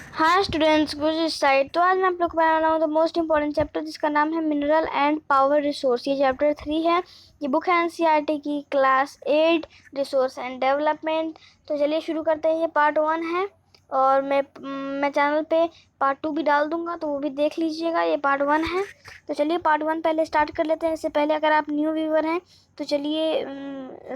हाँ students, good इस side. तो आज मैं आप लोग को बताने वाला हूँ द मोस्ट इंपॉर्टेंट चैप्टर, जिसका नाम है मिनरल एंड पावर रिसोर्स। ये चैप्टर 3 है। ये बुक है एनसीईआरटी की क्लास 8 रिसोर्स एंड डेवलपमेंट। तो चलिए शुरू करते हैं। ये पार्ट 1 है और मैं चैनल पे पार्ट 2 भी डाल दूंगा, तो वो भी देख लीजिएगा। ये पार्ट 1 है। तो चलिए पार्ट 1 पहले स्टार्ट कर लेते हैं। इससे पहले अगर आप न्यू व्यूअर हैं तो चलिए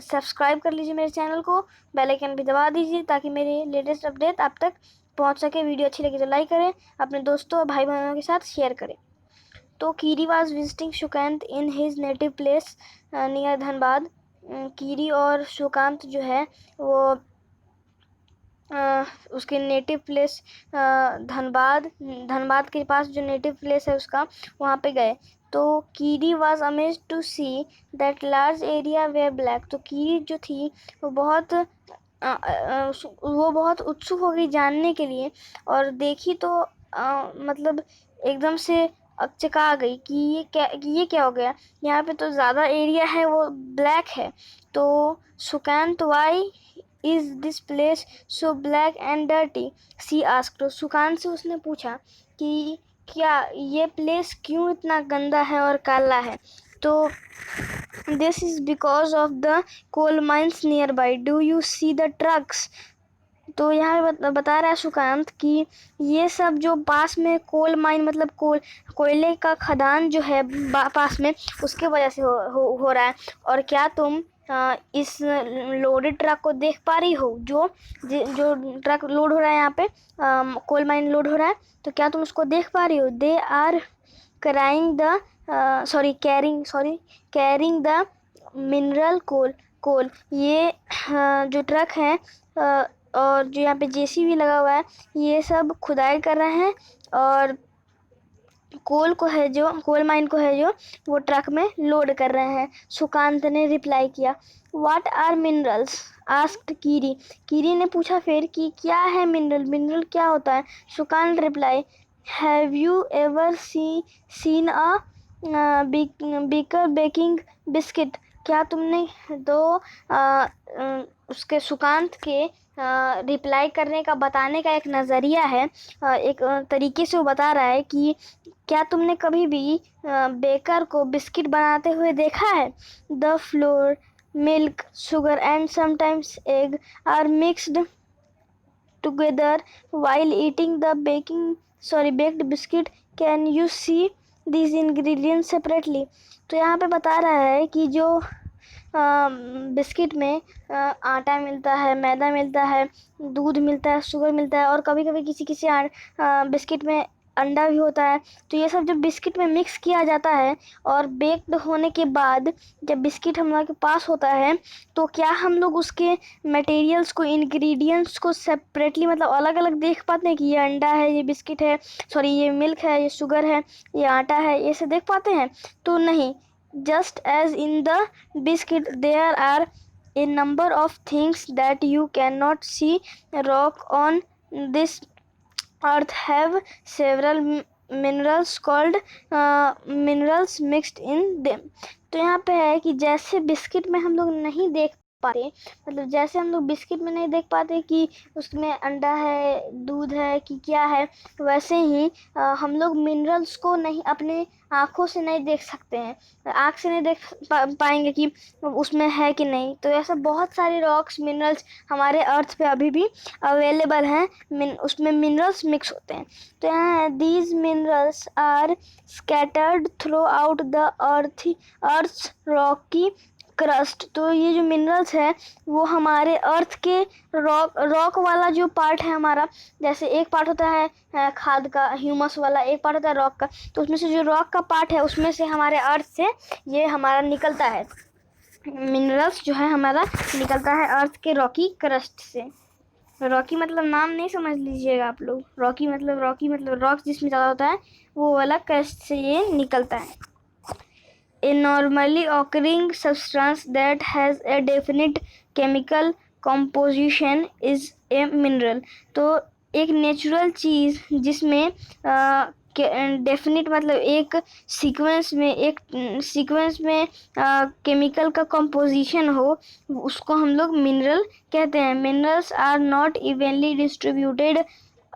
सब्सक्राइब कर लीजिए मेरे चैनल को, बेल आइकन भी दबा दीजिए ताकि मेरे लेटेस्ट अपडेट आप तक पहुंच सके। वीडियो अच्छी लगी तो लाइक करें, अपने दोस्तों और भाई बहनों के साथ शेयर करें। तो Kiri was visiting Sukant in his native place near Dhanbad. Kiri और सुकांत जो है वो उसके नेटिव प्लेस धनबाद के पास जो नेटिव प्लेस है उसका, वहाँ पे गए। तो Kiri was amazed to see that large area where black. तो कीरी जो थी वो बहुत उत्सुक हो गई जानने के लिए, और देखी तो मतलब एकदम से अचका गई कि ये क्या हो गया। यहाँ पे तो ज़्यादा एरिया है वो ब्लैक है। तो Sukant, why is this place so black and dirty, she asked. तो सुकांत से उसने पूछा कि क्या ये प्लेस क्यों इतना गंदा है और काला है। तो this is because of the coal mines near by, do you see the trucks. तो यहाँ बता रहा है सुकांत कि ये सब जो पास में कोल माइन मतलब कोयले का खदान जो है पास में, उसके वजह से हो रहा है। और क्या तुम इस लोडेड ट्रक को देख पा रही हो, जो ट्रक लोड हो रहा है यहाँ पे, कोल माइन लोड हो रहा है, तो क्या तुम उसको देख पा रही हो। They are crying the carrying the mineral coal. ये जो ट्रक है और जो यहाँ पे जेसीबी लगा हुआ है, ये सब खुदाई कर रहे हैं और कोल माइन को है जो वो ट्रक में लोड कर रहे हैं। सुकांत ने रिप्लाई किया, व्हाट आर मिनरल्स, आस्क्ड कीरी। कीरी ने पूछा फिर कि क्या है मिनरल क्या होता है। Sukant reply, have you ever seen a baker baking biscuit. क्या तुमने दो उसके सुकांत के रिप्लाई करने का, बताने का एक नज़रिया है, एक तरीके से वो बता रहा है कि क्या तुमने कभी भी बेकर को बिस्किट बनाते हुए देखा है। The flour, milk, sugar and sometimes egg are mixed together while eating the baked biscuit. Can you see these ingredients separately? तो यहाँ पे बता रहा है कि जो बिस्किट में आटा मिलता है, मैदा मिलता है, दूध मिलता है, शुगर मिलता है, और कभी कभी किसी बिस्किट में अंडा भी होता है। तो ये सब जब बिस्किट में मिक्स किया जाता है और बेक्ड होने के बाद जब बिस्किट हम लोग के पास होता है, तो क्या हम लोग उसके मटेरियल्स को, इंग्रेडिएंट्स को सेपरेटली मतलब अलग अलग देख पाते हैं कि ये अंडा है, ये बिस्किट है, सॉरी ये मिल्क है, ये शुगर है, ये आटा है, ये से देख पाते हैं। तो नहीं, just as in the biscuit there are a number of things that you cannot see. Rock on this earth have several minerals called minerals mixed in them. तो यहाँ पे है कि जैसे बिस्किट में हम लोग नहीं देख पाते, मतलब जैसे हम लोग बिस्किट में नहीं देख पाते कि उसमें अंडा है, दूध है कि क्या है, वैसे ही हम लोग मिनरल्स को नहीं, अपने आँखों से नहीं देख सकते हैं। आँख से नहीं देख पाएंगे कि उसमें है कि नहीं। तो ऐसा बहुत सारे रॉक्स, मिनरल्स हमारे अर्थ पे अभी भी अवेलेबल हैं, उसमें मिनरल्स मिक्स होते हैं। तो यहाँ these minerals are scattered throughout the earth's rocky crust. तो ये जो मिनरल्स है वो हमारे अर्थ के रॉक वाला जो पार्ट है हमारा, जैसे एक पार्ट होता है खाद का, ह्यूमस वाला, एक पार्ट होता है रॉक का, तो उसमें से जो रॉक का पार्ट है उसमें से हमारे अर्थ से ये हमारा निकलता है, मिनरल्स जो है हमारा निकलता है अर्थ के रॉकी क्रस्ट से। रॉकी मतलब नाम नहीं समझ लीजिएगा आप लोग, रॉकी मतलब रॉक जिसमें ज़्यादा होता है वो वाला क्रस्ट से ये निकलता है। A normally occurring substance that has a definite chemical composition is a mineral. तो एक नेचुरल चीज़ जिसमें डेफिनेट मतलब एक सीक्वेंस में केमिकल का कंपोजिशन हो, उसको हम लोग मिनरल कहते हैं। Minerals are not evenly distributed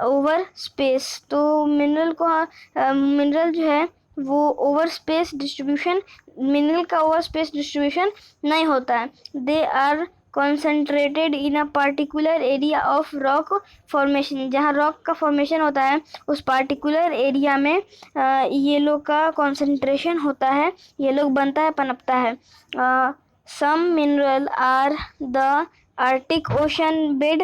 over space, तो मिनरल जो है वो ओवर स्पेस डिस्ट्रीब्यूशन, मिनरल का ओवर स्पेस डिस्ट्रीब्यूशन नहीं होता है। They are concentrated in a particular area of rock formation, जहाँ रॉक का फॉर्मेशन होता है उस पर्टिकुलर एरिया में ये लोग का कॉन्सेंट्रेशन होता है, ये लोग बनता है, पनपता है। Some mineral are the arctic ocean bed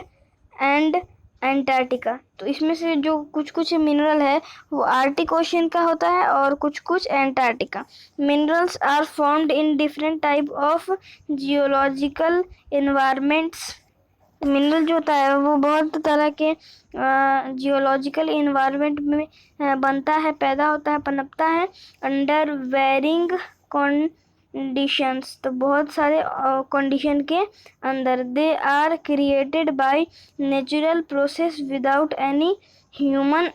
and Antarctica, तो इसमें से जो कुछ कुछ मिनरल है वो आर्टिक ओशन का होता है और कुछ कुछ Antarctica. Minerals are formed in different type of geological environments, mineral जो होता है वो बहुत तरह के जियोलॉजिकल इन्वायरमेंट में बनता है, पैदा होता है, पनपता है। अंडर वेरिंग कंडीशंस, तो बहुत सारे कंडीशन के अंदर। They are created by natural process without any human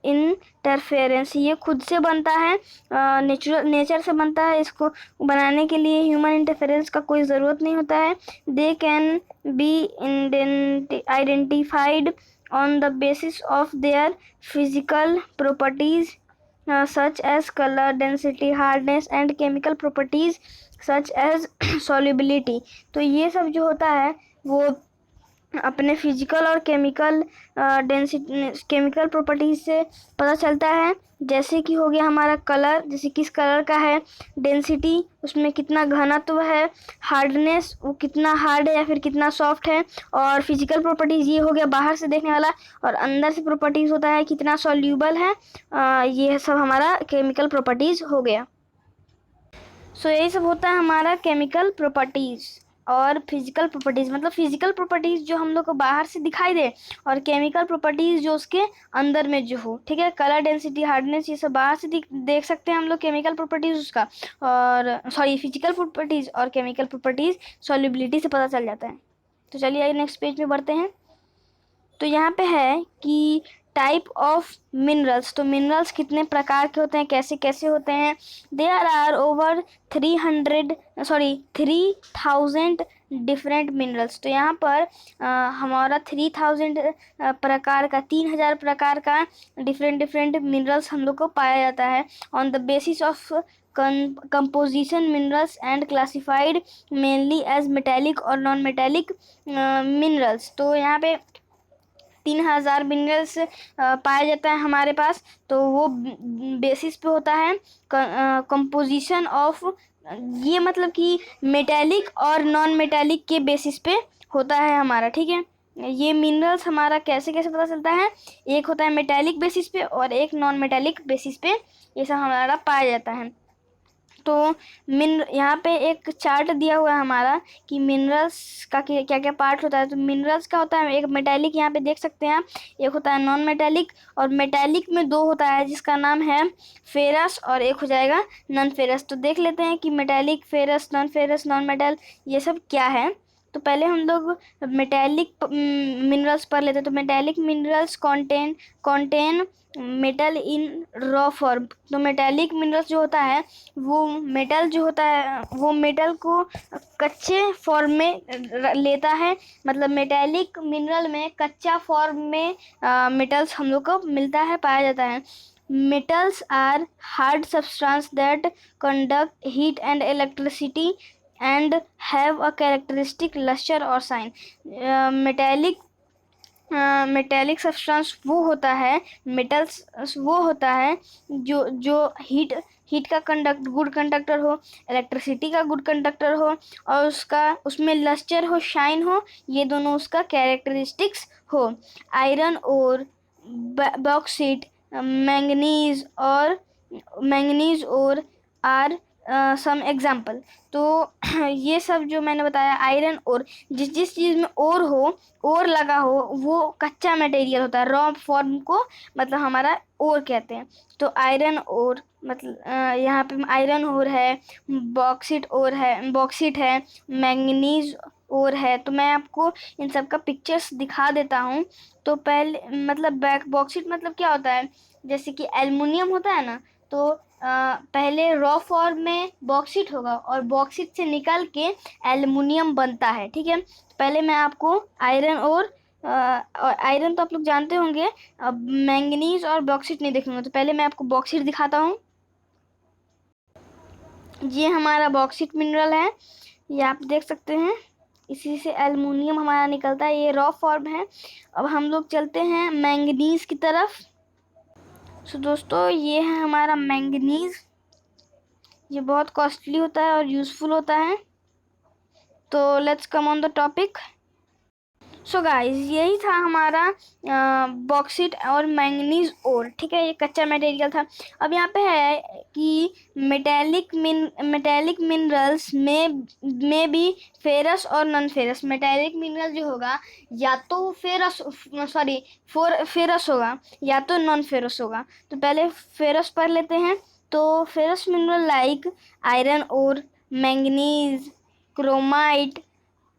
interference, ये खुद से बनता है, नेचर से बनता है, इसको बनाने के लिए ह्यूमन इंटरफेरेंस का कोई ज़रूरत नहीं होता है। They can be identified on the basis of their physical properties such as color, density, hardness and chemical properties such as solubility, तो ये सब जो होता है वो अपने फिजिकल और केमिकल डेंसिटी, केमिकल प्रॉपर्टीज से पता चलता है। जैसे कि हो गया हमारा कलर, जैसे किस कलर का है, डेंसिटी उसमें कितना घनत्व है, हार्डनेस वो कितना हार्ड है या फिर कितना सॉफ्ट है, और फिजिकल प्रॉपर्टीज ये हो गया बाहर से देखने वाला, और अंदर से प्रॉपर्टीज होता है कितना सॉल्यूबल है, ये सब हमारा केमिकल प्रॉपर्टीज हो गया। सो यही सब होता है हमारा केमिकल प्रॉपर्टीज और फिजिकल प्रॉपर्टीज, मतलब फिजिकल प्रॉपर्टीज जो हम लोग को बाहर से दिखाई दे और केमिकल प्रॉपर्टीज जो उसके अंदर में जो हो, ठीक है। कलर, डेंसिटी, हार्डनेस ये सब बाहर से देख सकते हैं हम लोग केमिकल प्रॉपर्टीज उसका, और सॉरी फिजिकल प्रॉपर्टीज, और केमिकल प्रॉपर्टीज सॉल्युबिलिटी से पता चल जाता है। तो चलिए नेक्स्ट पेज में बढ़ते हैं। तो यहाँ पे है कि टाइप ऑफ मिनरल्स, तो मिनरल्स कितने प्रकार के होते हैं, कैसे कैसे होते हैं। There are over 3000 different minerals, तो यहाँ पर हमारा 3000 प्रकार का, 3000 प्रकार का डिफरेंट मिनरल्स हम लोग को पाया जाता है। On the basis of composition minerals and classified mainly as metallic और non metallic minerals, तो यहाँ पे 3000 मिनरल्स पाया जाता है हमारे पास, तो वो बेसिस पे होता है कंपोजिशन ऑफ, ये मतलब कि मेटेलिक और नॉन मेटेलिक के बेसिस पे होता है हमारा, ठीक है। ये मिनरल्स हमारा कैसे कैसे पता चलता है, एक होता है मेटेलिक बेसिस पे और एक नॉन मेटेलिक बेसिस पे, ये सब हमारा पाया जाता है। तो यहाँ पे एक चार्ट दिया हुआ है हमारा कि मिनरल्स का क्या क्या पार्ट होता है। तो मिनरल्स का होता है एक मेटेलिक, यहाँ पे देख सकते हैं आप, एक होता है नॉन मेटेलिक, और मेटेलिक में दो होता है जिसका नाम है फेरस, और एक हो जाएगा नॉन फेरस। तो देख लेते हैं कि मेटेलिक, फेरस, नॉन मेटल ये सब क्या है। तो पहले हम लोग मेटेलिक मिनरल्स पढ़ लेते हैं। तो मेटेलिक मिनरल्स कॉन्टेन मेटल इन रॉ फॉर्म, तो मेटेलिक मिनरल्स जो होता है वो मेटल जो होता है वो मेटल को कच्चे फॉर्म में लेता है, मतलब मेटेलिक मिनरल में कच्चा फॉर्म में मेटल्स हम लोग को मिलता है, पाया जाता है। Metals are hard substance that conduct heat and electricity and have a characteristic lustre और साइन। मेटेलिक सब्सटेंस वो होता है, मेटल्स वो होता है जो हीट का गुड कंडक्टर हो, इलेक्ट्रिसिटी का गुड कंडक्टर हो, और उसमें लस्टर हो, शाइन हो, ये दोनों उसका कैरेक्टरिस्टिक्स हो। आयरन और बॉक्साइट, मैंगनीज और आर सम एग्जाम्पल। तो ये सब जो मैंने बताया, आयरन और, जिस चीज़ में और लगा हो वो कच्चा मटेरियल होता है, रॉ फॉर्म को मतलब हमारा और कहते हैं। तो आयरन और मतलब यहाँ पे आयरन और है, बॉक्सिट है, मैंगनीज और है। तो मैं आपको इन सब का पिक्चर्स दिखा देता हूँ। तो पहले मतलब बॉक्सिट मतलब क्या होता है, जैसे कि एल्युमिनियम होता है ना, तो पहले रॉ फॉर्म में बॉक्सिट होगा और बॉक्सिट से निकल के एल्युमिनियम बनता है, ठीक है। पहले मैं आपको आयरन और और आयरन तो आप लोग जानते होंगे। अब मैंगनीज और बॉक्सिट नहीं देखेंगे, तो पहले मैं आपको बॉक्सिट दिखाता हूँ। ये हमारा बॉक्सिट मिनरल है, ये आप देख सकते हैं। इसी से एल्युमिनियम हमारा निकलता है, ये रॉ फॉर्म है। अब हम लोग चलते हैं मैंगनीज की तरफ। सो दोस्तों, ये है हमारा मैंगनीज। ये बहुत कॉस्टली होता है और यूज़फुल होता है। तो let's come on the topic. So guys, यही था हमारा बॉक्सिट और मैंगनीज ओर, ठीक है। ये कच्चा मटेरियल था। अब यहाँ पे है कि मेटेलिक मिनरल्स में भी फेरस और नॉन फेरस। मेटेलिक मिनरल जो होगा या तो फेरस होगा या तो नॉन फेरस होगा। तो पहले फेरस पढ़ लेते हैं। तो फेरस मिनरल लाइक आयरन और मैंगनीज, क्रोमाइट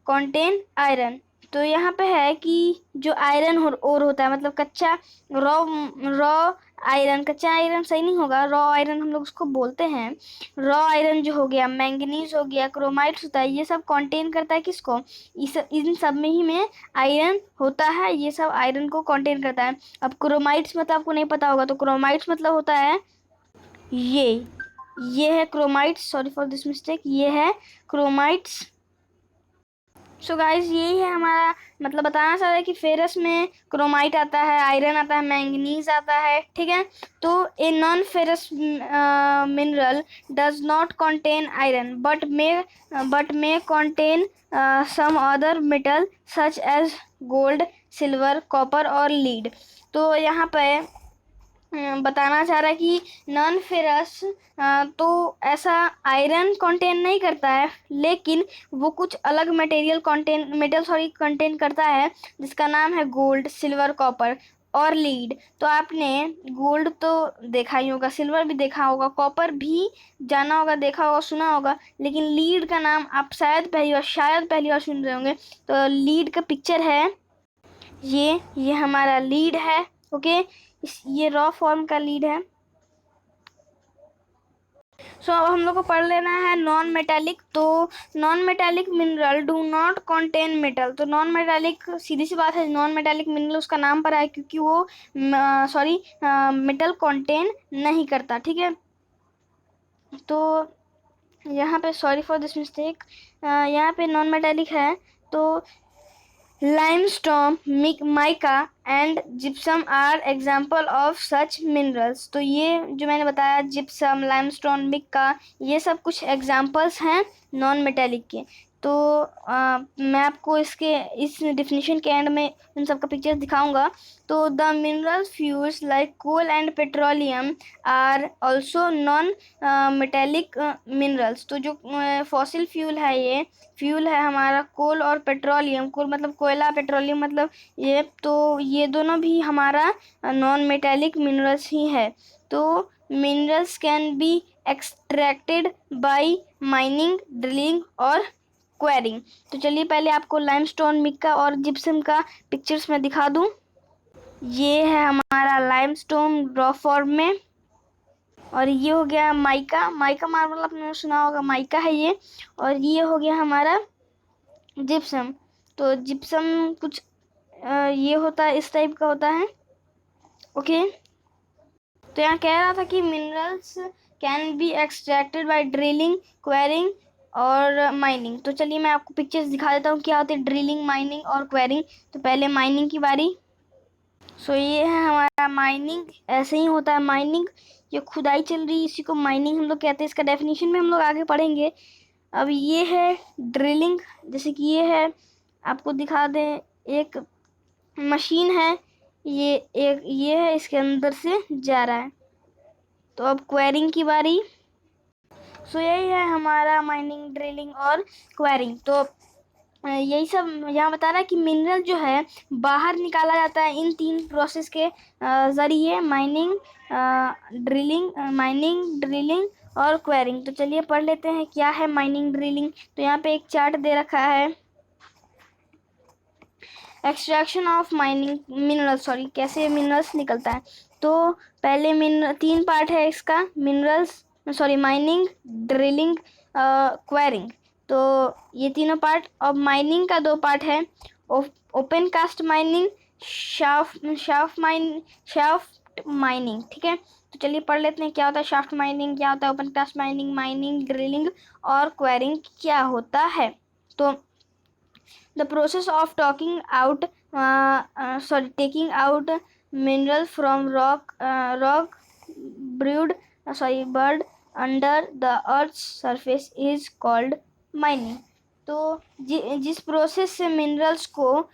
कंटेन आयरन। तो यहाँ पे है कि जो आयरन और होता है, मतलब कच्चा रॉ रॉ आयरन, कच्चा आयरन सही नहीं होगा, रॉ आयरन हम लोग उसको बोलते हैं। रॉ आयरन जो हो गया, मैंगनीज हो गया, क्रोमाइट्स होता है, ये सब कंटेन करता है किसको? इन सब में ही में आयरन होता है, ये सब आयरन को कंटेन करता है। अब क्रोमाइट्स मतलब आपको नहीं पता होगा, तो क्रोमाइट्स मतलब होता है ये है chromites. Sorry for this mistake, ये है क्रोमाइट्स। सो गाइस, यही है हमारा, मतलब बताना चाह रहा है कि फेरस में क्रोमाइट आता है, आयरन आता है, मैंगनीज आता है, ठीक है। तो a non ferrous mineral does not contain iron but may contain some other metal such as gold, silver, copper और लीड। तो यहाँ पे बताना चाह रहा है कि नॉन फेरस तो ऐसा आयरन कंटेन नहीं करता है, लेकिन वो कुछ अलग मेटल कंटेन करता है, जिसका नाम है गोल्ड, सिल्वर, कॉपर और लीड। तो आपने गोल्ड तो देखा ही होगा, सिल्वर भी देखा होगा, कॉपर भी जाना होगा, देखा होगा, सुना होगा, लेकिन लीड का नाम आप शायद पहली बार सुन रहे होंगे। तो लीड का पिक्चर है, ये हमारा लीड है, ओके। ये रॉ फॉर्म का लीड है। सो अब हम लोग को पढ़ लेना है नॉन मेटालिक। तो non metallic mineral do not contain metal. तो नॉन मेटालिक, सीधी सी बात है, नॉन मेटालिक मिनरल उसका नाम पर है क्योंकि वो मेटल कंटेन नहीं करता, ठीक है। तो यहाँ पे सॉरी फॉर दिस मिस्टेक, यहाँ पे नॉन मेटालिक है। तो limestone, mica and gypsum are example of such minerals. तो ये जो मैंने बताया, जिप्सम, लाइमस्टोन, मिका, ये सब कुछ एग्जाम्पल्स हैं नॉन मेटेलिक के। तो मैं आपको इस डिफिनीशन के एंड में इन सब का पिक्चर दिखाऊंगा। तो the mineral fuels like coal and petroleum are also non metallic minerals. तो जो फॉसिल फ्यूल है, ये फ्यूल है हमारा कोल और पेट्रोलियम। कोल मतलब कोयला, पेट्रोलियम मतलब ये, तो ये दोनों भी हमारा नॉन मेटेलिक मिनरल्स ही है। तो minerals can be extracted bye mining, drilling और क्वेरिंग। तो चलिए पहले आपको लाइमस्टोन, मिका और जिप्सम का पिक्चर्स में दिखा दूं। ये है हमारा लाइमस्टोन रॉ फॉर्म में, और ये हो गया माइका मार्बल, आपने सुना होगा, माइका है ये। और ये हो गया हमारा जिप्सम। तो जिप्सम कुछ ये होता है, इस टाइप का होता है, ओके। तो यहाँ कह रहा था कि minerals can be extracted bye drilling, quarrying और माइनिंग। तो चलिए मैं आपको पिक्चर्स दिखा देता हूँ क्या होती है ड्रिलिंग, माइनिंग और क्वेरिंग। तो पहले माइनिंग की बारी। सो ये है हमारा माइनिंग, ऐसे ही होता है माइनिंग, ये खुदाई चल रही है, इसी को माइनिंग हम लोग कहते हैं। इसका डेफिनेशन में हम लोग आगे पढ़ेंगे। अब ये है ड्रिलिंग, जैसे कि ये है, आपको दिखा दें, एक मशीन है, ये है, इसके अंदर से जा रहा है। तो अब क्वेरिंग की बारी। सो यही है हमारा माइनिंग, ड्रिलिंग और क्वेरिंग। तो यही सब यहाँ बता रहा है कि मिनरल जो है बाहर निकाला जाता है इन 3 प्रोसेस के ज़रिए, माइनिंग, ड्रिलिंग और क्वेरिंग। तो चलिए पढ़ लेते हैं क्या है माइनिंग, ड्रिलिंग। तो यहाँ पे एक चार्ट दे रखा है, एक्सट्रैक्शन ऑफ माइनिंग मिनरल्स, कैसे मिनरल्स निकलता है। तो पहले 3 पार्ट है इसका, माइनिंग, ड्रिलिंग, क्वेरिंग। तो ये तीनों पार्ट। अब माइनिंग का 2 पार्ट है, open cast mining, shaft mining. ठीक है, तो चलिए पढ़ लेते हैं क्या होता है शाफ्ट माइनिंग, क्या होता है open cast mining, mining, drilling और क्वेरिंग क्या होता है। तो the process of taking out mineral from rock brewed buried under the earth's surface is called mining। तो जिस प्रोसेस से मिनरल्स को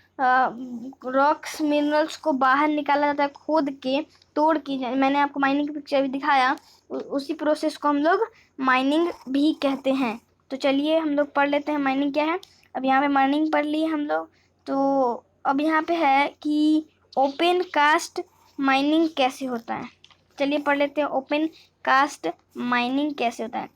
रॉक्स मिनरल्स को बाहर निकाला जाता है खोद के तोड़ के, मैंने आपको माइनिंग की पिक्चर भी दिखाया, उसी प्रोसेस को हम लोग माइनिंग भी कहते हैं। तो चलिए हम लोग पढ़ लेते हैं माइनिंग क्या है। अब यहाँ पे माइनिंग पढ़ लिए हम लोग, तो अब यहाँ पे है कि ओपन कास्ट माइनिंग कैसे होता है। चलिए पढ़ लेते हैं ओपन कास्ट माइनिंग कैसे होता है।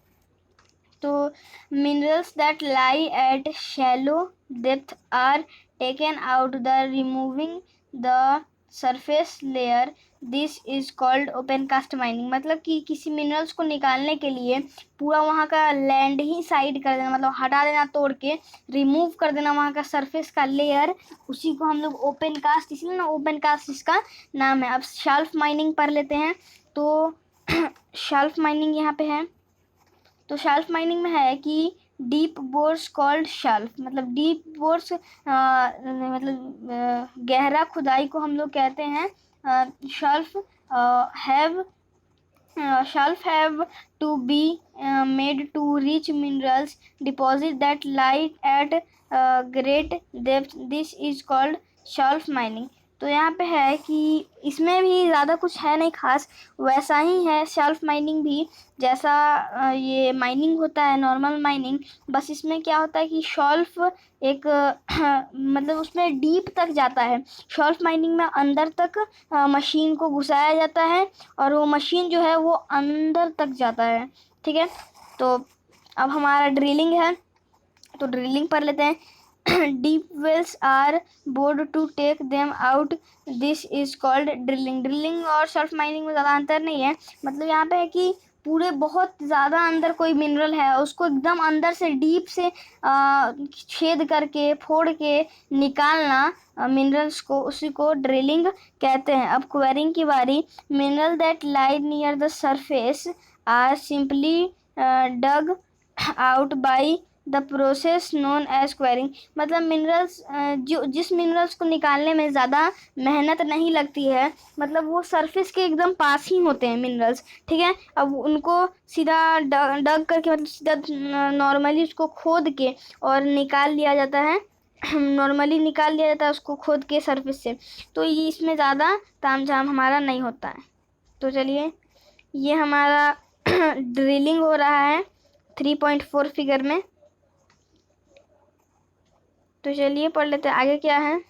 तो minerals that lie at shallow depth are taken out the removing the surface layer, this is called open cast mining. मतलब कि किसी मिनरल्स को निकालने के लिए पूरा वहाँ का लैंड ही साइड कर देना, मतलब हटा देना, तोड़ के रिमूव कर देना वहाँ का सरफेस का लेयर, उसी को हम लोग ओपन कास्ट, इसलिए ना ओपन कास्ट इसका नाम है। अब शेल्फ माइनिंग पढ़ लेते हैं। तो शेल्फ माइनिंग यहाँ पे है। तो शेल्फ माइनिंग में है कि डीप बोर्स कॉल्ड शेल्फ, मतलब डीप बोर्स मतलब गहरा खुदाई को हम लोग कहते हैं shelf. Have to be made to reach minerals deposit that lie at great depth, this is called shelf mining. तो यहाँ पे है कि इसमें भी ज़्यादा कुछ है नहीं खास, वैसा ही है शेल्फ माइनिंग भी जैसा ये माइनिंग होता है नॉर्मल माइनिंग। बस इसमें क्या होता है कि शेल्फ एक मतलब उसमें डीप तक जाता है। शेल्फ माइनिंग में अंदर तक मशीन को घुसाया जाता है और वो मशीन जो है वो अंदर तक जाता है। ठीक है, तो अब हमारा ड्रिलिंग है, तो ड्रिलिंग पढ़ लेते हैं। Deep wells are bored to take them out, this is called drilling. Drilling और शेल्फ माइनिंग में ज़्यादा अंतर नहीं है। मतलब यहाँ पे है कि पूरे बहुत ज़्यादा अंदर कोई मिनरल है, उसको एकदम अंदर से डीप से छेद करके फोड़ के निकालना मिनरल्स को, उसी को ड्रिलिंग कहते हैं। अब क्वेरिंग की बारी। Mineral that lie near the surface are simply dug out by the process known as quarrying. मतलब मिनरल्स जो जिस मिनरल्स को निकालने में ज़्यादा मेहनत नहीं लगती है, मतलब वो सरफेस के एकदम पास ही होते हैं मिनरल्स। ठीक है, अब उनको सीधा डग करके, मतलब सीधा नॉर्मली उसको खोद के और निकाल लिया जाता है। नॉर्मली निकाल लिया जाता है उसको खोद के सरफेस से, तो ये इसमें ज़्यादा तामझाम हमारा नहीं होता है। तो चलिए ये हमारा ड्रिलिंग हो रहा है 3.4 फिगर में। तो चलिए पढ़ लेते हैं आगे क्या है।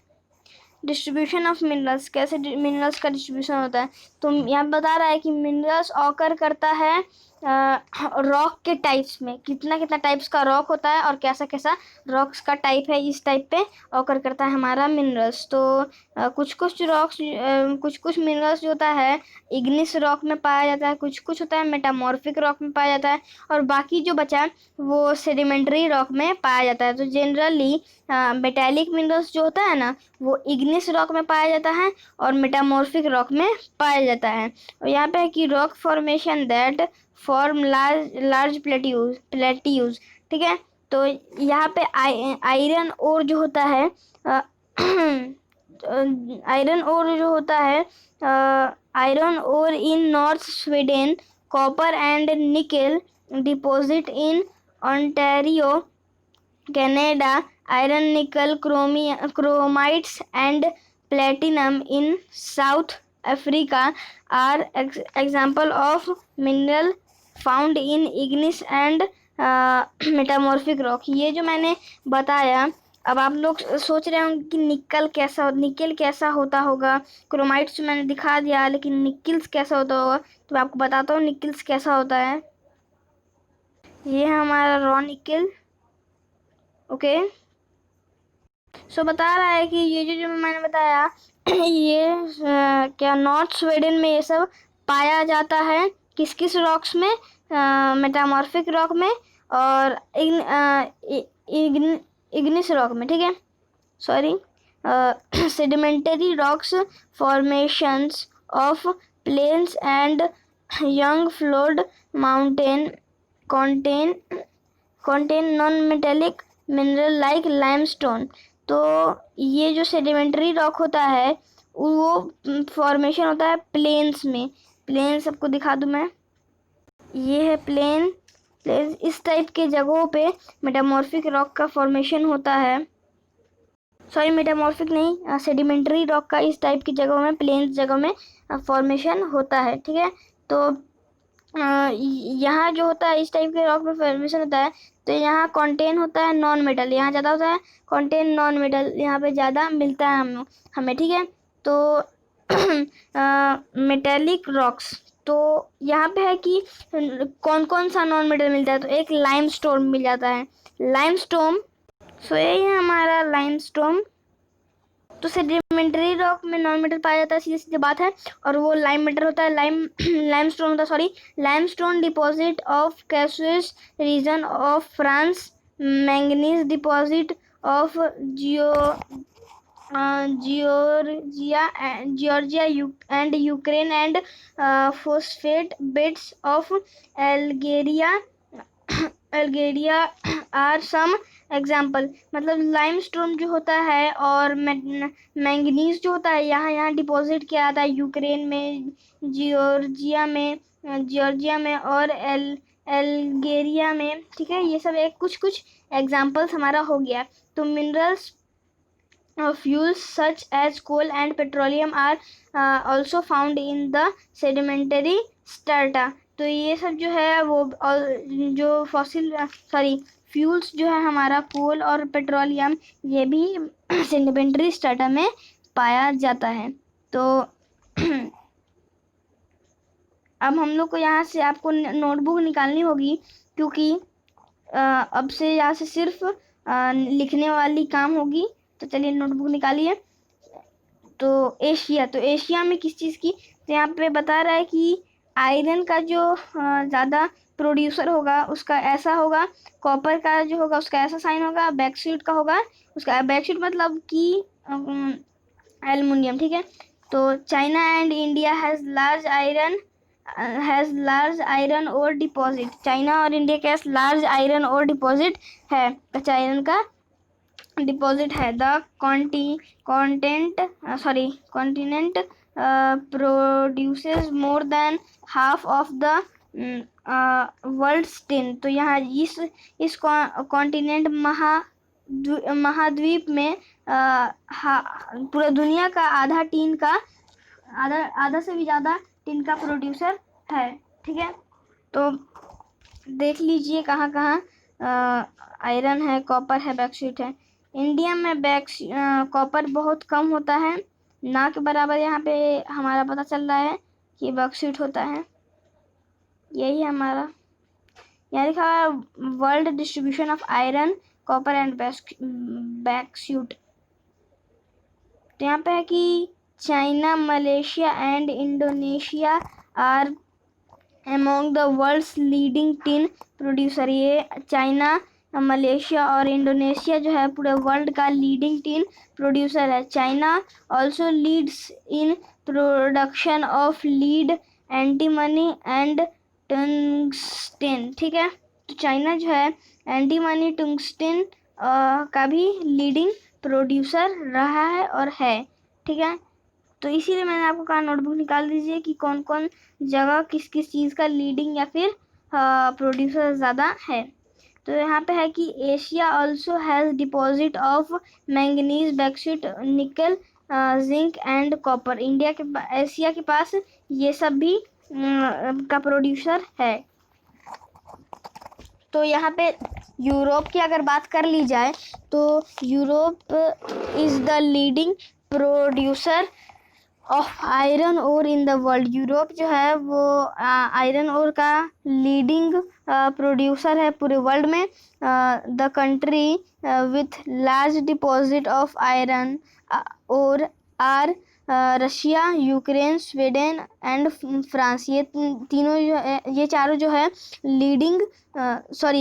डिस्ट्रीब्यूशन ऑफ मिनरल्स, कैसे मिनरल्स का डिस्ट्रीब्यूशन होता है। तो यहाँ बता रहा है कि मिनरल्स ऑकर करता है रॉक के टाइप्स में, कितना कितना टाइप्स का रॉक होता है और कैसा कैसा रॉक्स का टाइप है, इस टाइप पे ऑकर करता है हमारा मिनरल्स। तो कुछ कुछ रॉक्स कुछ कुछ मिनरल्स जो होता है इग्निस रॉक में पाया जाता है, कुछ कुछ होता है मेटामॉर्फिक रॉक में पाया जाता है, और बाकी जो बचा वो सेडिमेंट्री रॉक में पाया जाता है। तो जनरली मेटालिक मिनरल्स जो होता है ना वो इग्निस रॉक में पाया जाता है और मेटामॉर्फिक रॉक में पाया जाता है। और यहाँ पे है कि rock formation that form large plateaus. ठीक है, तो यहाँ पे आयरन ओर जो होता है आयरन ओर जो होता है iron ore in north Sweden, copper and nickel deposit in Ontario Canada, iron, nickel, chromites and platinum in South Africa are example of mineral found in igneous and metamorphic rock। ये जो मैंने बताया, अब आप लोग सोच रहे होंगे कि निकल कैसा होता होगा। क्रोमाइट्स मैंने दिखा दिया, लेकिन निकल्स कैसा होता होगा तो मैं आपको बताता हूँ निकल्स कैसा होता है। ये है हमारा रॉ निकल। ओके, सो बता रहा है कि ये जो मैंने बताया ये क्या नॉर्थ स्वीडन में ये सब पाया जाता है, किस किस रॉक्स में, मेटामॉर्फिक रॉक में और इग्निस रॉक में। ठीक है, sorry, sedimentary rocks formations of plains and young flowed mountain contain non-metallic mineral like limestone। तो ये जो सेडिमेंट्री रॉक होता है वो फॉर्मेशन होता है प्लेन्स में। प्लेन्स आपको दिखा दूं मैं, ये है प्लेन। इस टाइप के जगहों पे मेटामॉर्फिक रॉक का फॉर्मेशन होता है। सॉरी, मेटामॉर्फिक नहीं, सेडिमेंट्री रॉक का इस टाइप की जगहों में, प्लेन्स जगह में फॉर्मेशन होता है। ठीक है, तो यहाँ जो होता है इस टाइप के रॉक में फॉर्मेशन होता है, तो यहाँ कंटेन होता है नॉन मेटल, यहाँ ज़्यादा होता है कंटेन नॉन मेटल, यहाँ पे ज़्यादा मिलता है हमें। ठीक है, तो मेटेलिक रॉक्स, तो यहाँ पे है कि कौन कौन सा नॉन मेटल मिलता है, तो एक लाइमस्टोन मिल जाता है, लाइमस्टोन। सो यही है हमारा लाइमस्टोन। तो सेडिमेंट्री रॉक में नॉन मेटल पाया जाता है, सीधी सीधी बात है, और वो लाइम मेटल होता है, लाइमस्टोन होता है, sorry, limestone deposit of Causses region of France, manganese deposit of Georgia and Ukraine and phosphate beds of Algeria are some example. मतलब लाइमस्टोन जो होता है और मैंगनीज जो होता है यहाँ डिपॉजिट किया जाता है यूक्रेन में, जॉर्जिया में और अल्गेरिया में। ठीक है, ये सब एक कुछ एग्जाम्पल्स हमारा हो गया। तो minerals fuels such as coal and petroleum are also found in the sedimentary strata। तो ये सब जो है वो जो फ्यूल्स जो है हमारा कोल और पेट्रोलियम, ये भी सेडिमेंट्री स्ट्राटा में पाया जाता है। तो अब हम लोग को यहाँ से आपको नोटबुक निकालनी होगी, क्योंकि अब से यहाँ से सिर्फ लिखने वाली काम होगी। तो चलिए नोटबुक निकालिए। तो एशिया में किस चीज़ की, तो यहाँ पे बता रहा है कि आयरन का जो ज़्यादा प्रोड्यूसर होगा उसका ऐसा होगा, कॉपर का जो होगा उसका ऐसा साइन होगा, बैक्साइट का होगा उसका, बैक्साइट मतलब कि एल्युमिनियम। ठीक है, तो China and India has large iron ore deposit. China और इंडिया के लार्ज आयरन ओर डिपॉजिट है, कच्चा आयरन का डिपॉजिट है। The continent produces more than half of the world's tin. तो यहाँ इस कॉन्टिनेंट महाद्वीप में पूरा दुनिया का आधा से भी ज़्यादा टिन का प्रोड्यूसर है। ठीक है, तो देख लीजिए कहाँ कहाँ आयरन है, कॉपर है, बैक्साइट है। इंडिया में कॉपर बहुत कम होता है, ना के बराबर यहाँ पे हमारा पता चल रहा है कि बैक्साइट होता है। यही है हमारा, यहाँ लिखा है world distribution of iron, copper and bauxite. तो यहाँ पे है कि China, Malaysia and Indonesia are among the world's leading tin producer। ये चाइना, मलेशिया और इंडोनेशिया जो है पूरे वर्ल्ड का लीडिंग टिन प्रोड्यूसर है। China also leads in production of lead, antimony and tungsten. ठीक है, तो चाइना जो है एंटीमनी, टंगस्टेन का भी लीडिंग प्रोड्यूसर रहा है और है। ठीक है, तो इसीलिए मैंने आपको कहा नोटबुक निकाल दीजिए कि कौन कौन जगह किस किस चीज़ का लीडिंग या फिर प्रोड्यूसर ज़्यादा है। तो यहाँ पे है कि Asia also has deposit of manganese, bauxite, nickel, zinc and copper. Asia के पास ये सब भी का प्रोड्यूसर है। तो यहाँ पे यूरोप की अगर बात कर ली जाए तो Europe is the leading producer of iron ore in the world. Europe जो है वो आयरन ओर का लीडिंग प्रोड्यूसर है पूरे वर्ल्ड में। The country with large deposit of iron ore are Russia, Ukraine, Sweden and France. ये तीनों ये चारों जो है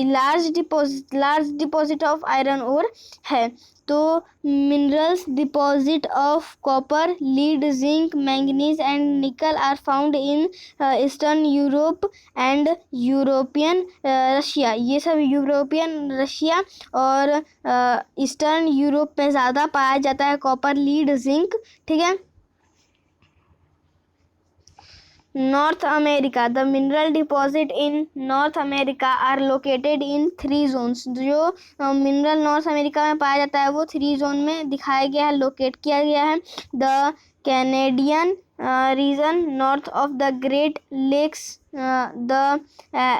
large deposit of iron ore है। तो minerals deposit of copper, lead, zinc, manganese and nickel are found in eastern Europe and European Russia. ये सब यूरोपियन रशिया और ईस्टर्न यूरोप में ज़्यादा पाया जाता है कॉपर, लीड, जिंक। ठीक है। North America, the mineral deposit in north America are located in 3 zones. जो मिनरल नॉर्थ अमेरिका में पाया जाता है वो 3 जोन में दिखाया गया है, लोकेट किया गया है। The Canadian region north of the Great Lakes, the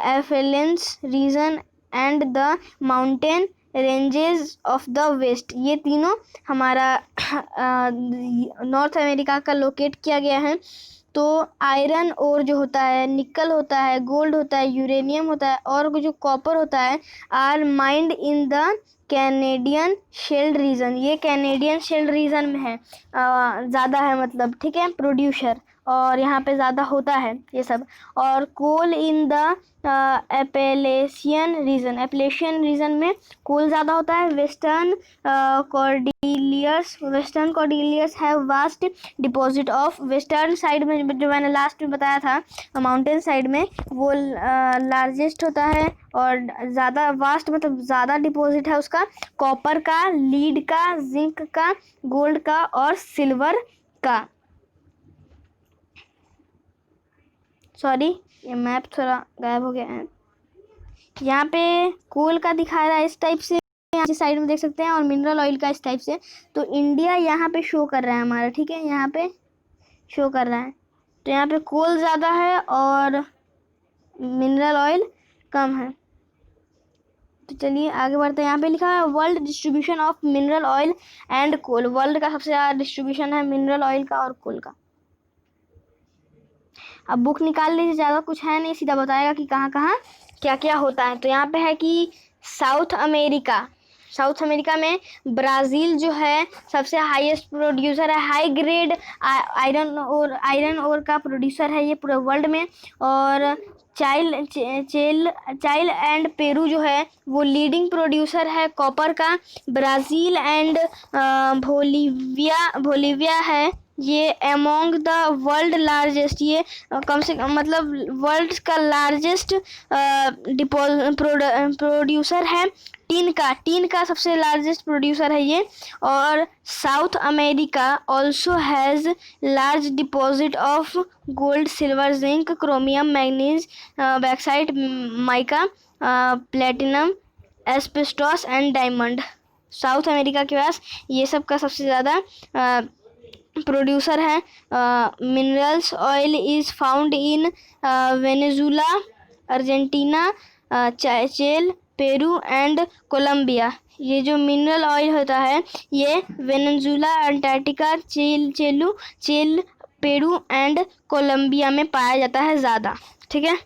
Appalachians region and the mountain ranges of the west. ये तीनों हमारा नॉर्थ अमेरिका का लोकेट किया गया है। तो आयरन और जो होता है, निकल होता है, गोल्ड होता है, यूरेनियम होता है और जो कॉपर होता है are mined in the Canadian shield region. ये कैनेडियन शेल्ड रीजन में है, ज़्यादा है मतलब। ठीक है, प्रोड्यूसर, और यहाँ पे ज़्यादा होता है ये सब। और coal in the Appalachian region, Appalachian region में कोल ज़्यादा होता है। Western cordilleras have vast deposit of, western side में जो मैंने लास्ट में बताया था माउंटेन साइड में, वो लार्जेस्ट होता है और ज़्यादा वास्ट मतलब ज़्यादा डिपॉजिट है उसका कॉपर का, लीड का, जिंक का, गोल्ड का और सिल्वर का। सॉरी, ये मैप थोड़ा गायब हो गया है। यहाँ पे कोल का दिखा रहा है इस टाइप से, यहाँ से साइड में देख सकते हैं, और मिनरल ऑयल का इस टाइप से। तो इंडिया यहाँ पे शो कर रहा है हमारा। ठीक है, यहाँ पे शो कर रहा है। तो यहाँ पे कोल ज़्यादा है और मिनरल ऑयल कम है। तो चलिए आगे बढ़ते हैं। यहाँ पे लिखा है world distribution of mineral oil and coal. World का सबसे ज़्यादा डिस्ट्रीब्यूशन है मिनरल ऑयल का और कोल का। अब बुक निकाल लीजिए, ज़्यादा कुछ है नहीं, सीधा बताएगा कि कहाँ कहाँ क्या क्या होता है। तो यहाँ पे है कि साउथ अमेरिका में ब्राज़ील जो है सबसे हाईएस्ट प्रोड्यूसर है, हाई ग्रेड आयरन ओर का प्रोड्यूसर है ये पूरे वर्ल्ड में। और चाइल एंड पेरू जो है वो लीडिंग प्रोड्यूसर है कॉपर का। ब्राज़ील एंड बोलीविया है ये अमोंग द वर्ल्ड लार्जेस्ट, ये कम से कम मतलब वर्ल्ड का लार्जेस्ट प्रोड्यूसर है टीन का सबसे लार्जेस्ट प्रोड्यूसर है ये। और South America also has large deposit of gold, silver, zinc, chromium, manganese, bauxite, mica, platinum, asbestos and diamond. South America के पास ये सब का सबसे ज़्यादा प्रोड्यूसर है। Minerals oil is found in Venezuela, Argentina, Chile, Peru and Colombia. ये जो मिनरल ऑयल होता है ये Venezuela, Antarctica, Chile, Peru and Colombia में पाया जाता है ज़्यादा। ठीक है।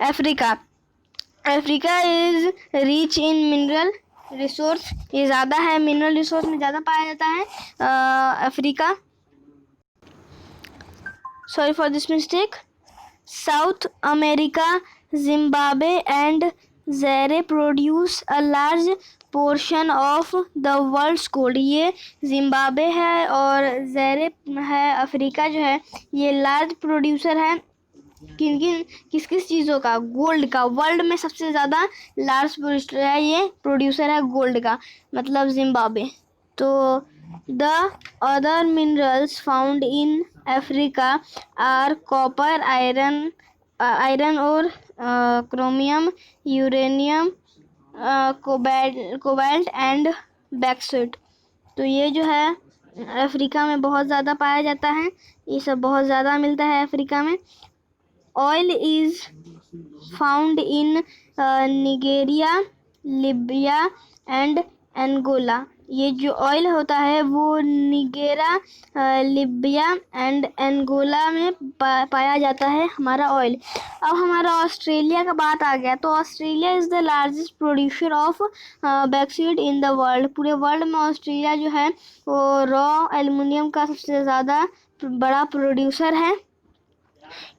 Africa is rich in mineral resource, ये ज़्यादा है, मिनरल रिसोर्स में ज़्यादा पाया जाता है Africa. Sorry for this mistake. South America, Zimbabwe and Zaire produce a large portion of the world's gold. ये जिम्बाब्वे है और ज़ायरे है, अफ्रीका जो है ये लार्ज प्रोड्यूसर है किस चीज़ों का, गोल्ड का। वर्ल्ड में सबसे ज़्यादा लार्ज प्रोड्यूसर है, ये प्रोड्यूसर है गोल्ड का, मतलब जिम्बाब्वे। तो the other minerals found in Africa are copper, iron और chromium, uranium, cobalt and bauxite. तो ये जो है अफ्रीका में बहुत ज़्यादा पाया जाता है, ये सब बहुत ज़्यादा मिलता है अफ्रीका में। Oil is found in Nigeria, Libya and Angola. ये जो ऑयल होता है वो निगेरा, लिबिया एंड एंगोला में पाया जाता है हमारा ऑयल। अब हमारा ऑस्ट्रेलिया का बात आ गया, तो Australia is the largest producer of bauxite in the world. पूरे वर्ल्ड में ऑस्ट्रेलिया जो है वो रॉ एल्युमिनियम का सबसे ज़्यादा बड़ा प्रोड्यूसर है।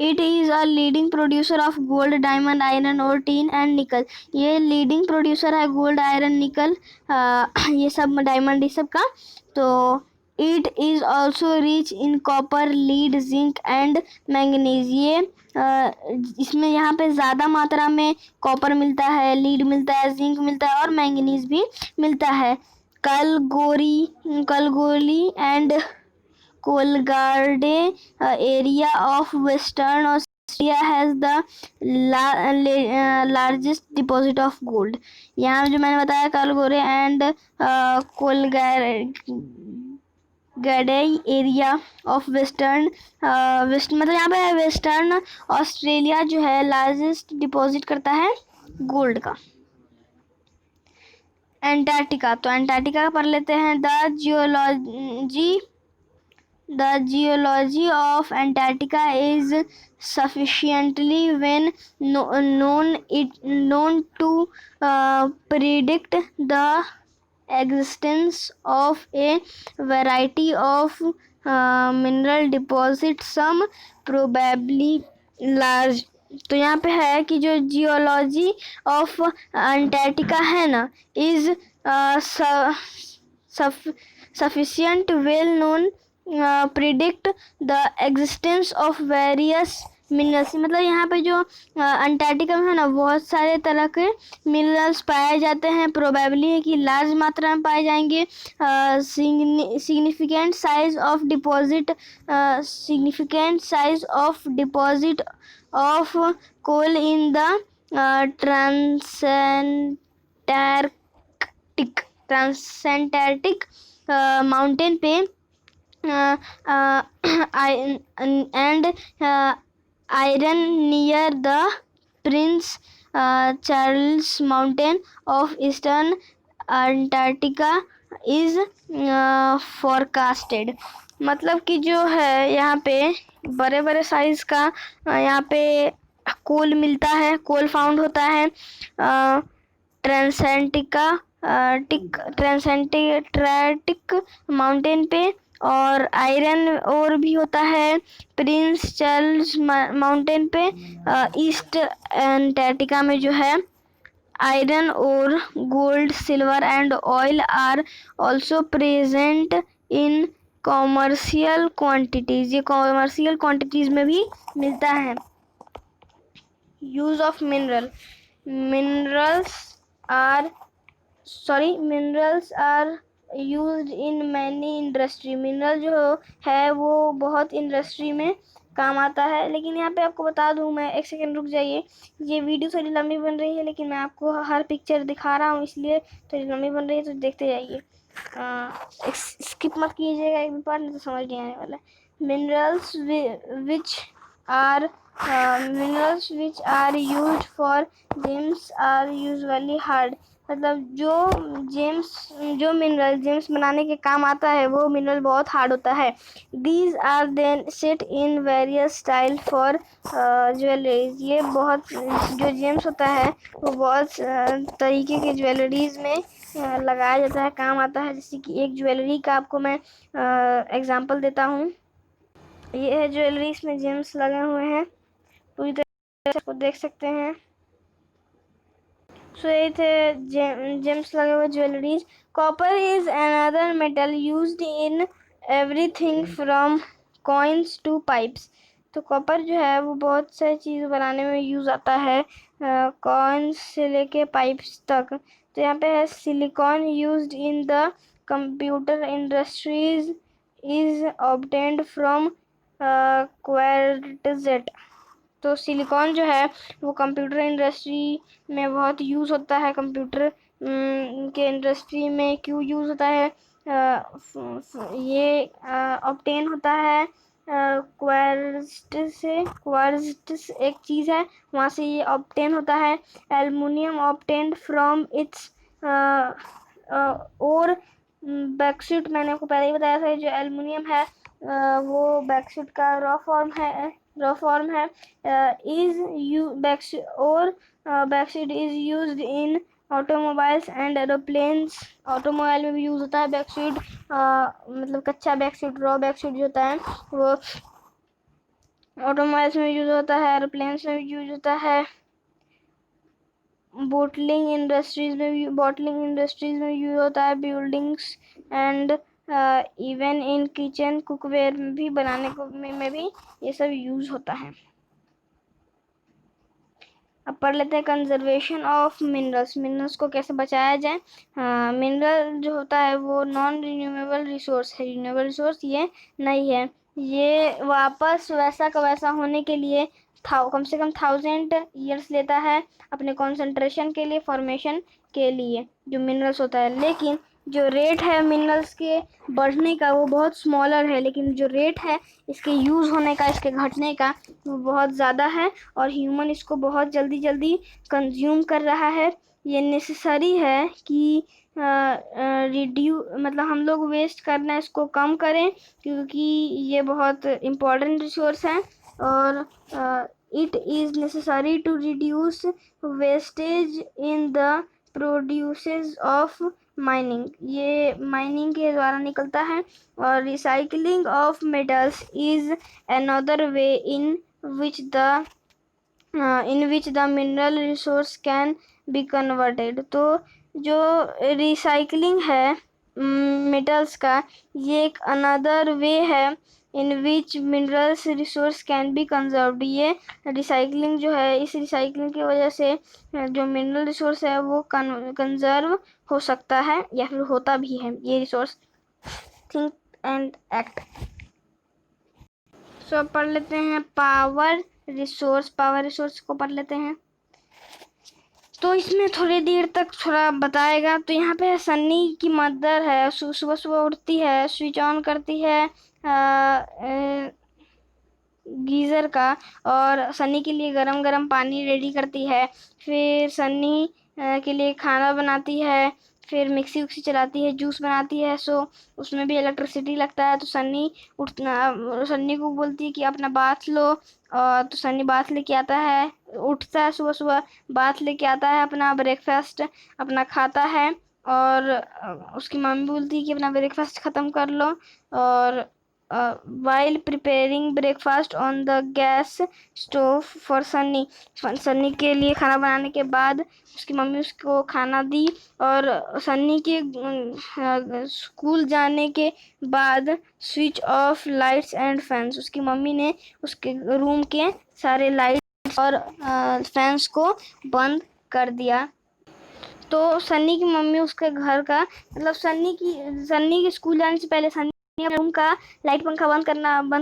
It is a leading producer of gold, diamond, iron और टीन एंड निकल। ये लीडिंग प्रोड्यूसर है गोल्ड, आयरन, निकल, ये सब, डायमंड, ये सब का। तो it is also rich in copper, lead, zinc and manganese. ये इसमें यहाँ पे ज़्यादा मात्रा में कॉपर मिलता है, लीड मिलता है, जिंक मिलता है और मैंगनीज भी मिलता है। कलगोली and कोलगार्डे area of Western Australia has the largest deposit of gold। यहाँ जो मैंने बताया Kalgoorlie and Coolgardie area of western west मतलब यहाँ पे वेस्टर्न ऑस्ट्रेलिया जो है लार्जेस्ट डिपॉजिट करता है गोल्ड का। एंटार्क्टिका, तो एंटार्क्टिका का पढ़ लेते हैं। The geology of Antarctica is sufficiently known to predict the existence of a variety of mineral deposits, some probably large। तो यहाँ पे है कि जो जियोलॉजी ऑफ अंटार्कटिका है ना, is sufficient well known predict the existence of various minerals. मतलब यहाँ पे जो अंटार्कटिका में है ना, बहुत सारे तरह के मिनरल्स पाए जाते हैं। प्रोबेबली है कि लार्ज मात्रा में पाए जाएंगे। Significant size of deposit of coal in the Transantarctic mountain पे and iron near the Prince Charles mountain of eastern Antarctica is forecasted. मतलब कि जो है यहाँ पे बड़े बड़े साइज का यहाँ पे कोल मिलता है, कोल फाउंड होता है ट्रांसेंटार्क्टिक माउंटेन पे। और आयरन और भी होता है प्रिंस चार्ल्स माउंटेन पे। ईस्ट अंटार्कटिका में जो है आयरन और gold, silver and oil are also present in commercial quantities. ये कॉमर्शियल क्वांटिटीज में भी मिलता है। Use of minerals are used in many industry. Mineral जो है वो बहुत इंडस्ट्री में काम आता है। लेकिन यहाँ पे आपको बता दूँ मैं, एक सेकंड रुक जाइए, ये वीडियो थोड़ी लंबी बन रही है लेकिन मैं आपको हर पिक्चर दिखा रहा हूँ, इसलिए थोड़ी लंबी बन रही है, तो देखते जाइए। स्किप मत कीजिएगा एक भी पार्ट, नहीं तो समझ नहीं आने वाला। Minerals which are used for gems are usually hard. मतलब जो मिनरल जेम्स बनाने के काम आता है वो मिनरल बहुत हार्ड होता है। These are then set in various style for jewelleries. ये बहुत जो जेम्स होता है वो बहुत तरीके के ज्वेलरीज में लगाया जाता है, काम आता है। जैसे कि एक ज्वेलरी का आपको मैं एग्जांपल देता हूँ। ये है ज्वेलरी, इसमें जेम्स लगे हुए हैं, पूरी तरह से आपको देख सकते हैं। सो ये थे जेम्स लगे हुए jewelleries. Copper is another metal used in everything from coins to pipes. तो कॉपर जो है वो बहुत सारी चीज़ बनाने में यूज़ आता है, कॉइन्स से लेके पाइप्स तक। तो यहाँ पे है silicon used in the computer industries is obtained from quartzite. तो सिलिकॉन जो है वो कंप्यूटर इंडस्ट्री में बहुत यूज़ होता है। कंप्यूटर के इंडस्ट्री में क्यों यूज़ होता है, ये ऑब्टेन होता है क्वार्ट्ज एक चीज़ है, वहाँ से ये ऑब्टेन होता है। एल्युमिनियम ऑब्टेन्ड फ्रॉम इट्स और बैक्साइट, मैंने आपको पहले ही बताया था, जो एल्युमिनियम है वो बैक्साइट का रॉ फॉर्म है। Bauxite is used in automobiles and aeroplanes. Automobile में भी यूज़ होता है बैक्साइट, मतलब कच्चा बैक्साइट, रॉ बैक्साइट जो होता है वो ऑटोमोबाइल्स में यूज होता है, एरोप्लेन्स में यूज होता है, बॉटलिंग इंडस्ट्रीज में यूज होता है, buildings and even in kitchen cookware में भी बनाने को में भी ये सब यूज होता है। अब पढ़ लेते हैं कंजर्वेशन ऑफ मिनरल्स को कैसे बचाया जाए। मिनरल जो होता है वो नॉन रिन्यूएबल रिसोर्स है, रिन्यूएबल रिसोर्स ये नहीं है। ये वापस वैसा का वैसा होने के लिए कम से कम 1000 ईयर्स लेता है अपने कॉन्सेंट्रेशन के लिए, फॉर्मेशन के लिए जो मिनरल्स होता है। लेकिन जो रेट है मिनरल्स के बढ़ने का वो बहुत स्मॉलर है, लेकिन जो रेट है इसके यूज़ होने का, इसके घटने का, वो बहुत ज़्यादा है और ह्यूमन इसको बहुत जल्दी जल्दी कंज्यूम कर रहा है। ये नेसेसरी है कि मतलब हम लोग वेस्ट करना इसको कम करें, क्योंकि ये बहुत इम्पोर्टेंट रिसोर्स है और it is necessary to reduce wastage in the produces of mining. ये माइनिंग के द्वारा निकलता है। और recycling of metals is another way in which the mineral resource can be converted. तो जो रिसाइकलिंग है मेटल्स का, ये एक अनदर वे है in which minerals resource can be conserved. ये रिसाइकलिंग जो है, इस रिसाइकलिंग की वजह से जो मिनरल रिसोर्स है वो कंजर्व हो सकता है या फिर होता भी है ये resource. Think and act. So पढ़ लेते हैं पावर रिसोर्स को पढ़ लेते हैं। तो इसमें थोड़ी देर तक थोड़ा बताएगा। तो यहाँ पे सन्नी की मदर है, सुबह सुबह उठती है, स्विच ऑन करती है गीज़र का और सन्नी के लिए गरम गरम पानी रेडी करती है। फिर सन्नी के लिए खाना बनाती है, फिर मिक्सी उक्सी चलाती है, जूस बनाती है। सो उसमें भी इलेक्ट्रिसिटी लगता है। तो सन्नी को बोलती है कि अपना बाथ लो, और तो सन्नी बाथ लेके आता है, उठता है सुबह सुबह, बाथ लेके आता है, अपना ब्रेकफास्ट अपना खाता है। और उसकी मम्मी बोलती है कि अपना ब्रेकफास्ट ख़त्म कर लो। और while preparing breakfast on the gas stove for Sunny के लिए खाना बनाने के बाद उसकी मम्मी उसको खाना दी। और सन्नी के स्कूल जाने के बाद switch off lights and fans, उसकी मम्मी ने उसके रूम के सारे लाइट्स और फैंस को बंद कर दिया। तो सन्नी की मम्मी उसके घर का, मतलब सन्नी के स्कूल जाने से पहले सन्नी अपने रूम का लाइट पंखा बंद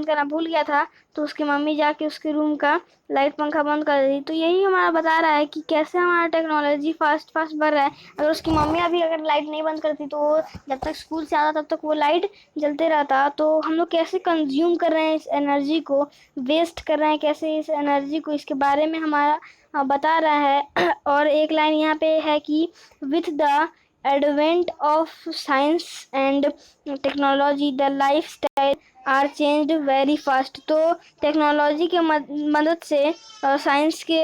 करना भूल गया था। तो उसकी मम्मी जाके उसके रूम का लाइट पंखा बंद कर दी। तो यही हमारा बता रहा है कि कैसे हमारा टेक्नोलॉजी फास्ट बढ़ रहा है। अगर उसकी मम्मी अभी अगर लाइट नहीं बंद करती तो वो जब तक स्कूल से आता तब तक वो लाइट जलते रहता। तो हम लोग कैसे कंज्यूम कर रहे हैं इस एनर्जी को, वेस्ट कर रहे हैं कैसे इस एनर्जी को, इसके बारे में हमारा बता रहा है। और एक लाइन यहाँ पे है कि with the advent of science and technology the lifestyle are changed very fast। तो टेक्नोलॉजी के मदद से और साइंस के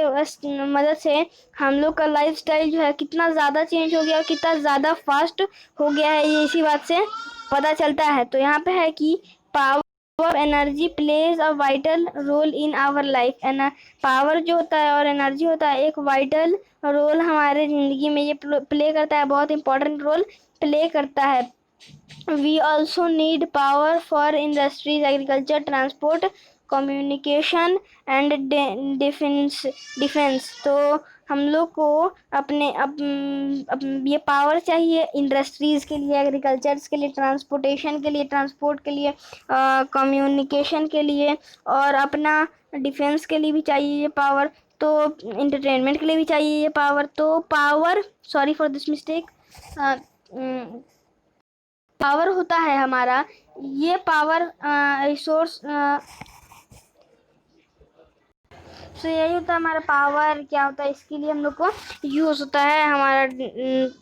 मदद से हम लोग का लाइफस्टाइल जो है कितना ज़्यादा चेंज हो गया, कितना ज़्यादा फास्ट हो गया है, ये इसी बात से पता चलता है। तो यहाँ पे है कि power energy plays a vital role in our life. Power जो होता है और एनर्जी होता है एक वाइटल रोल हमारे ज़िंदगी में ये प्ले करता है, बहुत इंपॉर्टेंट रोल प्ले करता है। We also need power for industries, agriculture, transport, communication and defence. तो हम लोग को ये पावर चाहिए इंडस्ट्रीज़ के लिए, एग्रीकल्चर्स के लिए, ट्रांसपोर्टेशन के लिए, ट्रांसपोर्ट के लिए, कम्युनिकेशन के लिए, और अपना डिफेंस के लिए भी चाहिए ये पावर। तो इंटरटेनमेंट के लिए भी चाहिए ये पावर। तो power, sorry for this mistake, power होता है हमारा, ये पावर रिसोर्स। तो यही होता है हमारा पावर। क्या होता है, इसके लिए हम लोग को यूज़ होता है हमारा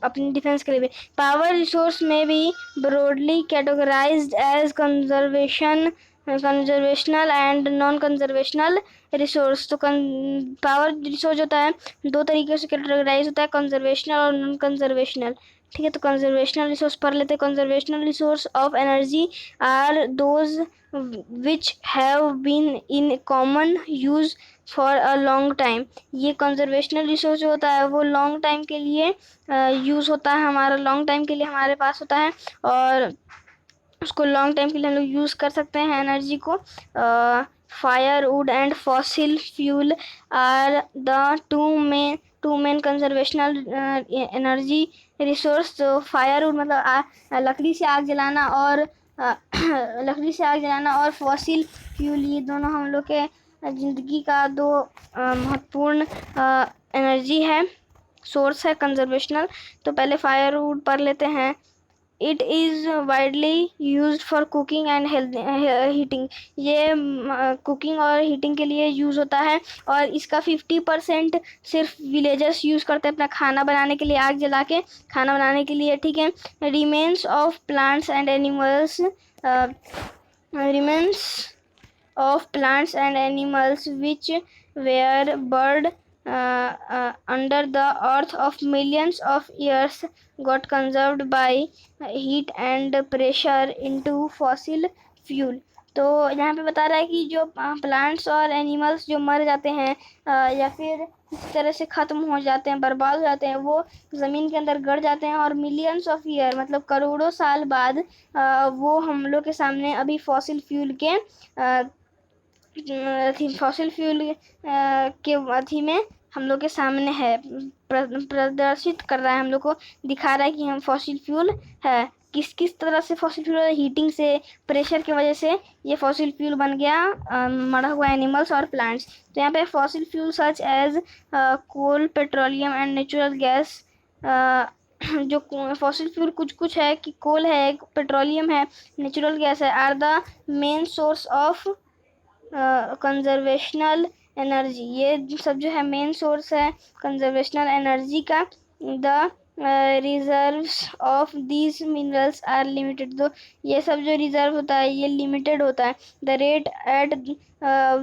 अपनी डिफेंस के लिए भी। पावर रिसोर्स में भी broadly categorised as conservational and non conservational resource. तो पावर रिसोर्स होता है दो तरीके से कैटेगराइज होता है, कंजर्वेशनल और नॉन कंजर्वेशनल। ठीक है, तो कंजर्वेशनल रिसोर्स पढ़ लेते हैं। Conservational resource of energy are those which have been in common use for a long time. ये कंजर्वेशनल रिसोर्स जो होता है वो लॉन्ग टाइम के लिए यूज़ होता है, हमारा लॉन्ग टाइम के लिए हमारे पास होता है, और उसको लॉन्ग टाइम के लिए हम लोग यूज़ कर सकते हैं एनर्जी को। Fire wood and fossil fuel are the two main conservational energy resource. तो फायर वुड मतलब लकड़ी से आग जलाना, और लकड़ी से आग जलाना और फॉसिल फ्यूल, ये दोनों हम लोग के ज़िंदगी का दो महत्वपूर्ण एनर्जी है, सोर्स है कंजर्वेशनल। तो पहले फायर वुड पढ़ लेते हैं। It is widely use for cooking and heating. ये कुकिंग और हीटिंग के लिए यूज़ होता है, और इसका 50% सिर्फ विलेजर्स यूज़ करते हैं अपना खाना बनाने के लिए, आग जला के खाना बनाने के लिए, ठीक है। Remains of plants and animals, remains of plants and animals which were buried under the earth of millions of years got conserved by heat and pressure into fossil fuel। तो यहाँ पे बता रहा है कि जो प्लांट्स और एनिमल्स जो मर जाते हैं या फिर इस तरह से ख़त्म हो जाते हैं, बर्बाद हो जाते हैं, वो ज़मीन के अंदर गड़ जाते हैं, और मिलियंस ऑफ ईयर मतलब करोड़ों साल बाद वो हम लोग के सामने अभी फॉसिल फ्यूल के फॉसिल फ्यूल के अथी में हम लोग के सामने है, प्रदर्शित कर रहा है, हम लोग को दिखा रहा है कि हम फॉसिल फ्यूल है। किस किस तरह से फॉसिल फ्यूल, हीटिंग से, प्रेशर की वजह से ये फॉसिल फ्यूल बन गया मरा हुआ एनिमल्स और प्लांट्स। तो यहाँ पे fossil fuel such as coal, petroleum and natural gas. जो फॉसिल फ्यूल कुछ कुछ है कि कोल है, पेट्रोलियम है, नेचुरल गैस है, are the main source of conservational energy. ये सब जो है मेन सोर्स है कंजर्वेशनल एनर्जी का। The reserves of these minerals are limited. तो ये सब जो रिजर्व होता है ये लिमिटेड होता है। The rate at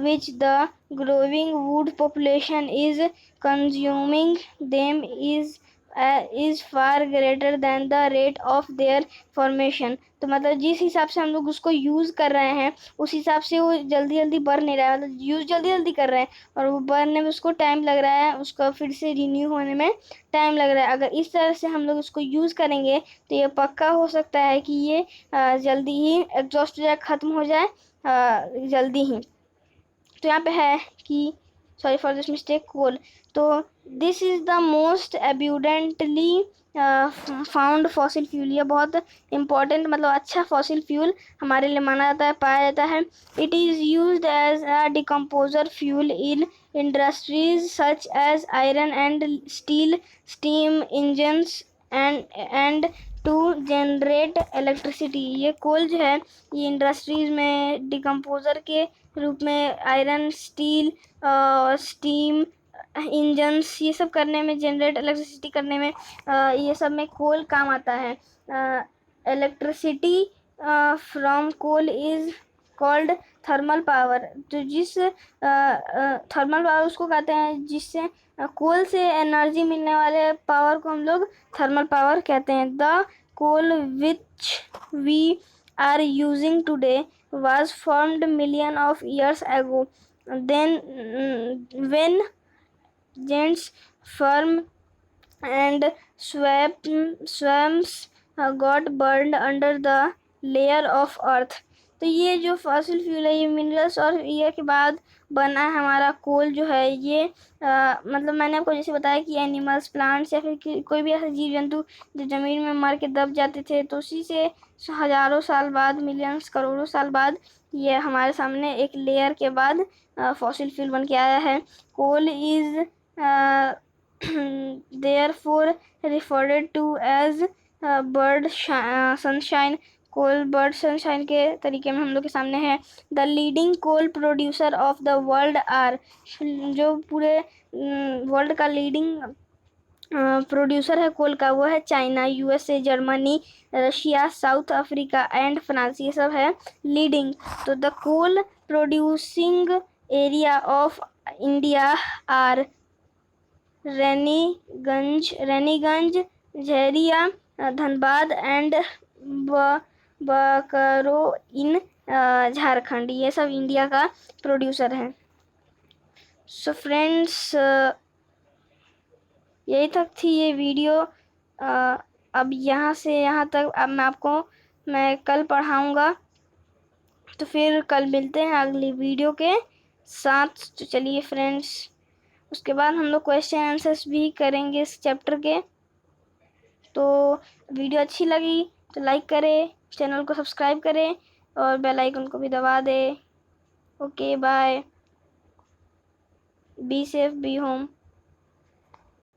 which the growing would population is consuming them is far greater than the rate of their formation. तो मतलब जिस हिसाब से हम लोग उसको यूज़ कर रहे हैं उस हिसाब से वो जल्दी जल्दी बढ़ नहीं रहा है, मतलब यूज़ जल्दी जल्दी कर रहे हैं और वो बढ़ने में उसको टाइम लग रहा है, उसको फिर से रिन्यू होने में टाइम लग रहा है। अगर इस तरह से हम लोग उसको यूज़ करेंगे तो ये पक्का हो सकता है कि ये जल्दी ही एग्जॉस्ट हो जाए, ख़त्म हो जाए जल्दी ही। तो यहाँ पे है कि sorry for this mistake, coal. तो this is the most abundantly found fossil fuel. ये बहुत इम्पॉर्टेंट मतलब अच्छा फॉसिल फ्यूल हमारे लिए माना जाता है, पाया जाता है। It is used as a decomposer fuel in industries such as iron and steel, steam engines and to generate electricity. ये कोल जो है ये इंडस्ट्रीज में डिकम्पोजर के रूप में आयरन, स्टील, स्टीम इंजन्स ये सब करने में, जनरेट इलेक्ट्रिसिटी करने में ये सब में कोल काम आता है। Electricity from coal is called thermal power. तो जिस थर्मल पावर उसको कहते हैं जिससे कोल से एनर्जी मिलने वाले पावर को हम लोग थर्मल पावर कहते हैं। The coal which we are using today was formed million of years ago. Then when giants firm and swamps got burned under the layer of earth। तो ये जो फॉसिल फ्यूल है ये मिनरल्स और ये के बाद बना है हमारा कोल जो है ये मतलब मैंने आपको जैसे बताया कि एनिमल्स, प्लांट्स या फिर कोई भी ऐसे जीव जंतु जो ज़मीन में मर के दब जाते थे तो उसी से हज़ारों साल बाद, मिलियंस करोड़ों साल बाद ये हमारे सामने एक लेयर के बाद फॉसिल फ्यूल बन के आया है। Coal is therefore referred to as bird sunshine। Coal bird sunshine के तरीके में हम लोग के सामने है। The leading coal producer of the world are. जो पूरे वर्ल्ड का लीडिंग प्रोड्यूसर है कोल का वो है China, USA, Germany, Russia, South Africa and France, ये सब है लीडिंग। तो the coal producing area of India are Raniganj, Jharia, Dhanbad and Bokaro in Jharkhand. ये सब इंडिया का प्रोड्यूसर है। सो फ्रेंड्स, यही तक थी ये वीडियो। अब यहाँ से यहाँ तक अब मैं कल पढ़ाऊँगा। तो फिर कल मिलते हैं अगली वीडियो के साथ। तो चलिए फ्रेंड्स, उसके बाद हम लोग क्वेश्चन आंसर्स भी करेंगे इस चैप्टर के। तो वीडियो अच्छी लगी तो लाइक करें, चैनल को सब्सक्राइब करें और बेल आइकन को भी दबा दें। Okay bye, be safe, be home.